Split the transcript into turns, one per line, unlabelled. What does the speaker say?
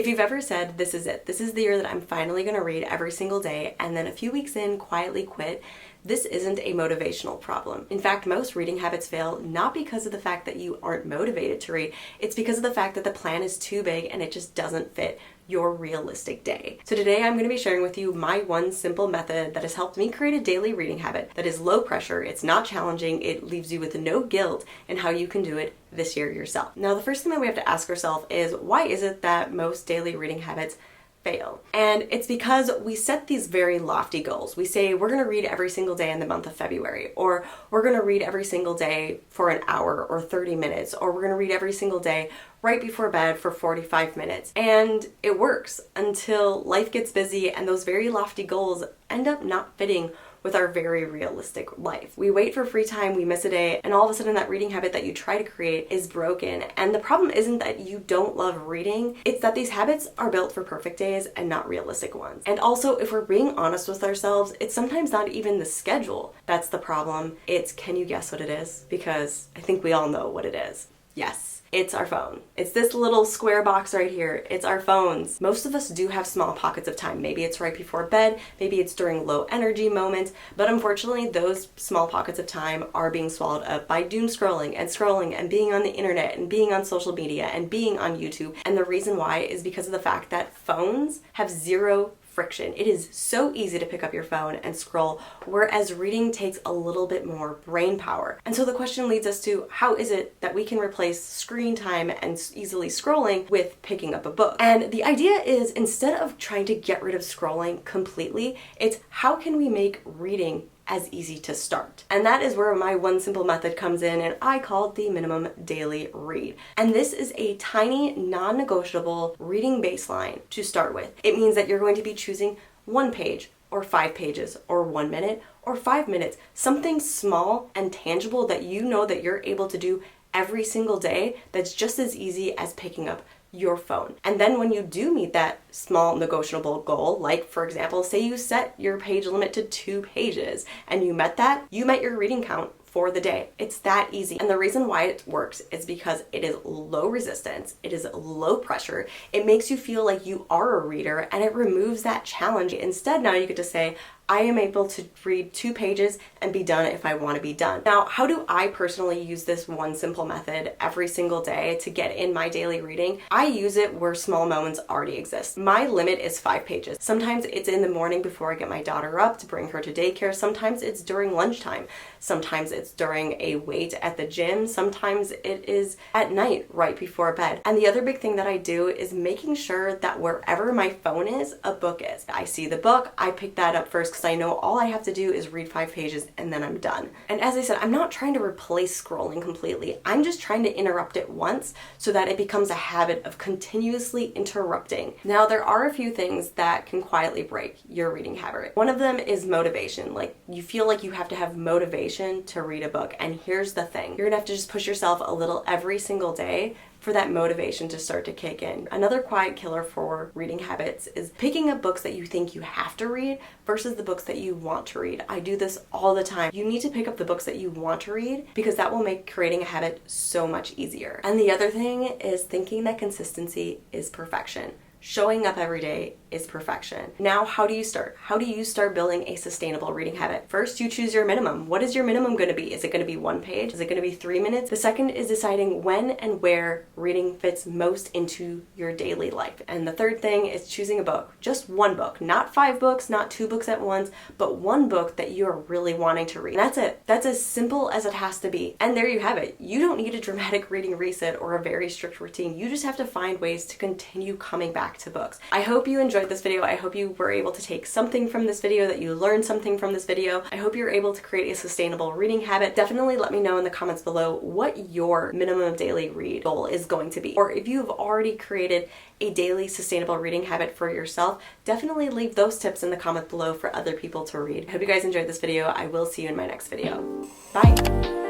If you've ever said, this is it, this is the year that I'm finally gonna read every single day, and then a few weeks in quietly quit, this isn't a motivational problem. In fact, most reading habits fail not because of the fact that you aren't motivated to read, it's because of the fact that the plan is too big and it just doesn't fit your realistic day. So today I'm going to be sharing with you my one simple method that has helped me create a daily reading habit that is low pressure, it's not challenging, it leaves you with no guilt, and how you can do it this year yourself. Now, the first thing that we have to ask ourselves is, why is it that most daily reading habits fail? And it's because we set these very lofty goals. We say we're going to read every single day in the month of February, or we're going to read every single day for an hour or 30 minutes, or we're going to read every single day right before bed for 45 minutes. And it works until life gets busy and those very lofty goals end up not fitting with our very realistic life. We wait for free time, we miss a day, and all of a sudden that reading habit that you try to create is broken. And the problem isn't that you don't love reading, it's that these habits are built for perfect days and not realistic ones. And also, if we're being honest with ourselves, it's sometimes not even the schedule that's the problem. It's, can you guess what it is? Because I think we all know what it is. Yes. It's our phone. It's this little square box right here. It's our phones. Most of us do have small pockets of time. Maybe it's right before bed, maybe it's during low energy moments, but unfortunately those small pockets of time are being swallowed up by doom scrolling and being on the internet and being on social media and being on YouTube. And the reason why is because of the fact that phones have zero friction. It is so easy to pick up your phone and scroll, whereas reading takes a little bit more brain power. And so the question leads us to, how is it that we can replace screen time and easily scrolling with picking up a book? And the idea is, instead of trying to get rid of scrolling completely, it's how can we make reading as easy to start? And that is where my one simple method comes in, and I call it the minimum daily read. And this is a tiny, non-negotiable reading baseline to start with. It means that you're going to be choosing 1 page or 5 pages or 1 minute or 5 minutes, something small and tangible that you know that you're able to do every single day that's just as easy as picking up your phone. And then when you do meet that small negotiable goal, like for example, say you set your page limit to 2 pages and you met that, you met your reading count for the day. It's that easy. And the reason why it works is because it is low resistance, it is low pressure, it makes you feel like you are a reader, and it removes that challenge. Instead, now you get to say, I am able to read 2 pages and be done if I want to be done. Now, how do I personally use this one simple method every single day to get in my daily reading? I use it where small moments already exist. My limit is 5 pages. Sometimes it's in the morning before I get my daughter up to bring her to daycare. Sometimes it's during lunchtime. Sometimes it's during a wait at the gym. Sometimes it is at night right before bed. And the other big thing that I do is making sure that wherever my phone is, a book is. I see the book, I pick that up first, because I know all I have to do is read 5 pages and then I'm done. And as I said, I'm not trying to replace scrolling completely. I'm just trying to interrupt it once so that it becomes a habit of continuously interrupting. Now, there are a few things that can quietly break your reading habit. One of them is motivation. Like, you feel like you have to have motivation to read a book. And here's the thing, you're gonna have to just push yourself a little every single day for that motivation to start to kick in. Another quiet killer for reading habits is picking up books that you think you have to read versus the books that you want to read. I do this all the time. You need to pick up the books that you want to read, because that will make creating a habit so much easier. And the other thing is thinking that consistency is perfection. Showing up every day is perfection. Now, how do you start? How do you start building a sustainable reading habit? First, you choose your minimum. What is your minimum going to be? Is it going to be 1 page? Is it going to be 3 minutes? The second is deciding when and where reading fits most into your daily life. And the third thing is choosing a book. Just 1 book, not 5 books, not 2 books at once, but 1 book that you're really wanting to read. And that's it. That's as simple as it has to be. And there you have it. You don't need a dramatic reading reset or a very strict routine. You just have to find ways to continue coming back to books. I hope you enjoyed this video. I hope you were able to take something from this video, that you learned something from this video. I hope you're able to create a sustainable reading habit. Definitely let me know in the comments below what your minimum daily read goal is going to be. Or if you've already created a daily sustainable reading habit for yourself, definitely leave those tips in the comment below for other people to read. I hope you guys enjoyed this video. I will see you in my next video. Bye!